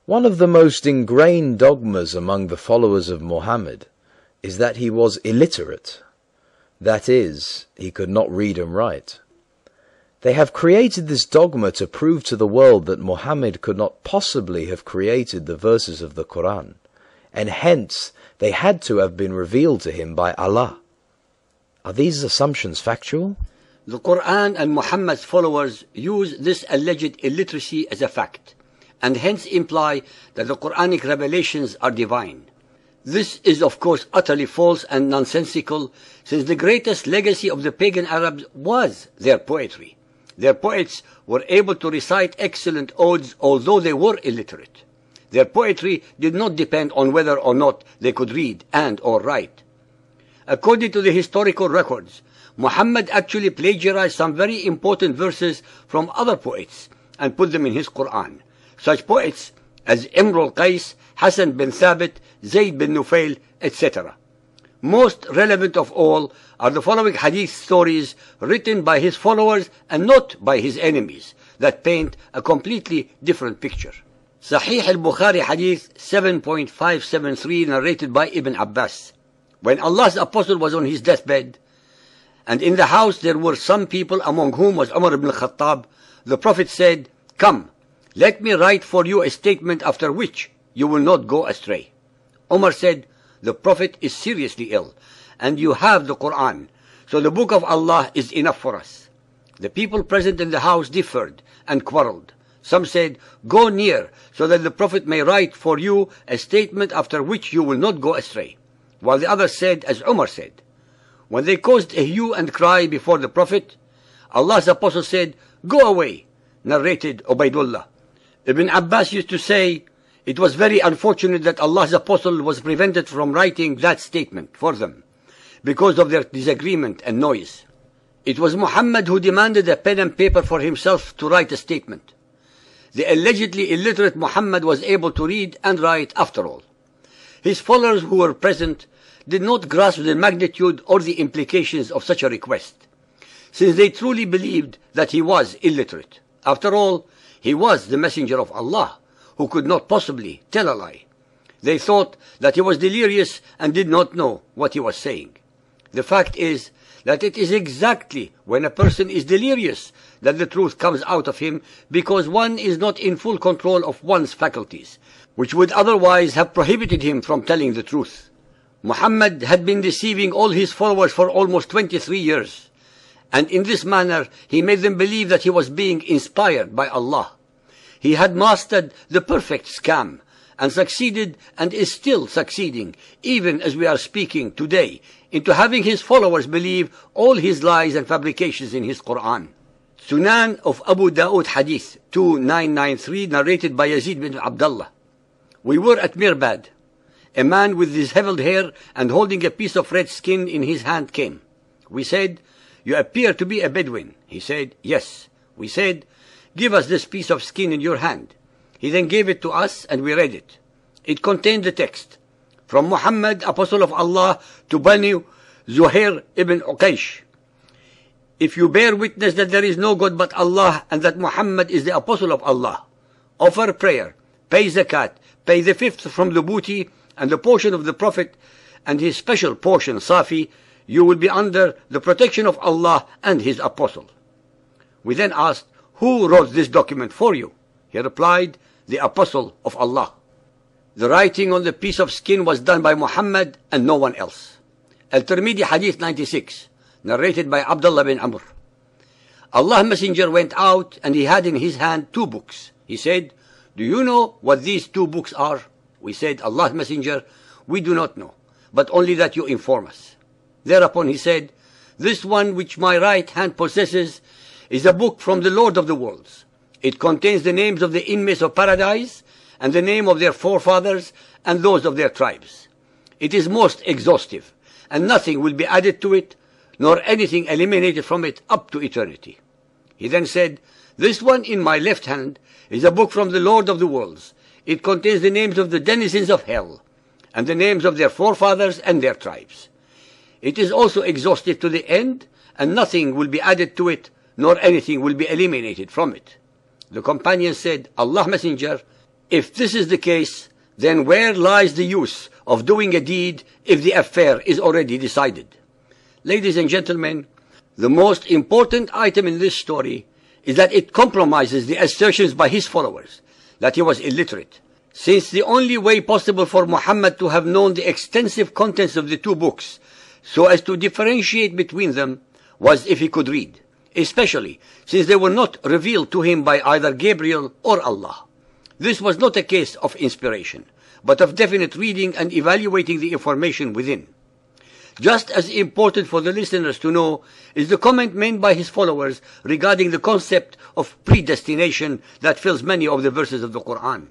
One of the most ingrained dogmas among the followers of Muhammad is that he was illiterate. That is, he could not read and write. They have created this dogma to prove to the world that Muhammad could not possibly have created the verses of the Quran, and hence they had to have been revealed to him by Allah. Are these assumptions factual? The Quran and Muhammad's followers use this alleged illiteracy as a fact, and hence imply that the Quranic revelations are divine. This is of course utterly false and nonsensical, since the greatest legacy of the pagan Arabs was their poetry. Their poets were able to recite excellent odes although they were illiterate. Their poetry did not depend on whether or not they could read and or write. According to the historical records, Muhammad actually plagiarized some very important verses from other poets and put them in his Quran. Such poets as Imrul Qais, Hassan bin Thabit, Zayd bin Nufail, etc. Most relevant of all are the following hadith stories written by his followers and not by his enemies that paint a completely different picture. Sahih al-Bukhari hadith 7.573 narrated by Ibn Abbas. When Allah's apostle was on his deathbed, and in the house there were some people among whom was Umar ibn Khattab, the Prophet said, "Come, let me write for you a statement after which you will not go astray." Umar said, "The Prophet is seriously ill, and you have the Quran, so the book of Allah is enough for us." The people present in the house differed and quarreled. Some said, "Go near, so that the Prophet may write for you a statement after which you will not go astray." While the others said, as Umar said. When they caused a hue and cry before the Prophet, Allah's apostle said, "Go away," narrated Ubaidullah. Ibn Abbas used to say, it was very unfortunate that Allah's apostle was prevented from writing that statement for them, because of their disagreement and noise. It was Muhammad who demanded a pen and paper for himself to write a statement. The allegedly illiterate Muhammad was able to read and write after all. His followers who were present did not grasp the magnitude or the implications of such a request, since they truly believed that he was illiterate. After all, he was the messenger of Allah, who could not possibly tell a lie. They thought that he was delirious and did not know what he was saying. The fact is that it is exactly when a person is delirious that the truth comes out of him, because one is not in full control of one's faculties, which would otherwise have prohibited him from telling the truth. Muhammad had been deceiving all his followers for almost 23 years, and in this manner he made them believe that he was being inspired by Allah. He had mastered the perfect scam and succeeded and is still succeeding, even as we are speaking today, into having his followers believe all his lies and fabrications in his Quran. Sunan of Abu Dawood Hadith 2993 narrated by Yazid bin Abdullah. We were at Mirbad. A man with dishevelled hair and holding a piece of red skin in his hand came. We said, "You appear to be a Bedouin." He said, "Yes." We said, "Give us this piece of skin in your hand." He then gave it to us and we read it. It contained the text, "From Muhammad, apostle of Allah, to Bani Zuhair ibn Uqaysh. If you bear witness that there is no God but Allah and that Muhammad is the apostle of Allah, offer prayer, pay zakat, pay the fifth from the booty and the portion of the Prophet and his special portion, Safi, you will be under the protection of Allah and his apostle." We then asked, "Who wrote this document for you?" He replied, "The apostle of Allah." The writing on the piece of skin was done by Muhammad and no one else. Al-Tirmidhi Hadith 96, narrated by Abdullah bin Amr. Allah's messenger went out and he had in his hand 2 books. He said, "Do you know what these 2 books are?" We said, "Allah's messenger, we do not know, but only that you inform us." Thereupon he said, "This one which my right hand possesses is a book from the Lord of the worlds. It contains the names of the inmates of paradise and the name of their forefathers and those of their tribes. It is most exhaustive, and nothing will be added to it, nor anything eliminated from it up to eternity." He then said, "This one in my left hand is a book from the Lord of the worlds. It contains the names of the denizens of hell, and the names of their forefathers and their tribes. It is also exhaustive to the end, and nothing will be added to it, nor anything will be eliminated from it." The companion said, "Allah's messenger, If this is the case, then where lies the use of doing a deed if the affair is already decided? Ladies and gentlemen, the most important item in this story is that it compromises the assertions by his followers that he was illiterate, since the only way possible for Muhammad to have known the extensive contents of the two books so as to differentiate between them was if he could read, especially since they were not revealed to him by either Gabriel or Allah. This was not a case of inspiration, but of definite reading and evaluating the information within. Just as important for the listeners to know is the comment made by his followers regarding the concept of predestination that fills many of the verses of the Quran.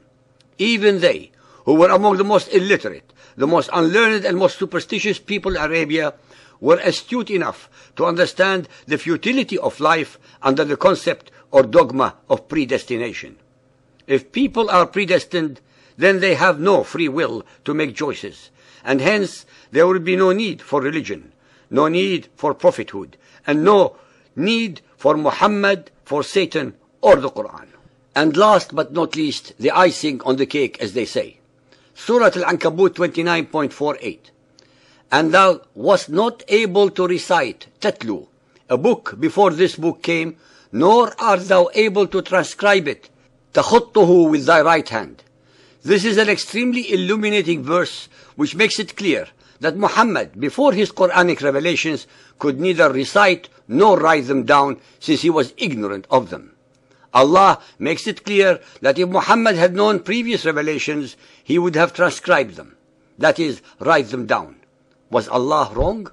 Even they, who were among the most illiterate, the most unlearned and most superstitious people in Arabia, were astute enough to understand the futility of life under the concept or dogma of predestination. If people are predestined, then they have no free will to make choices, and hence there will be no need for religion, no need for prophethood, and no need for Muhammad, for Satan, or the Quran. And last but not least, the icing on the cake, as they say. Surah Al-Ankabut 29.48. And thou wast not able to recite, tatlu, a book before this book came, nor art thou able to transcribe it, takhutuhu, with thy right hand. This is an extremely illuminating verse which makes it clear that Muhammad, before his Quranic revelations, could neither recite nor write them down, since he was ignorant of them. Allah makes it clear that if Muhammad had known previous revelations, he would have transcribed them, that is, write them down. Was Allah wrong?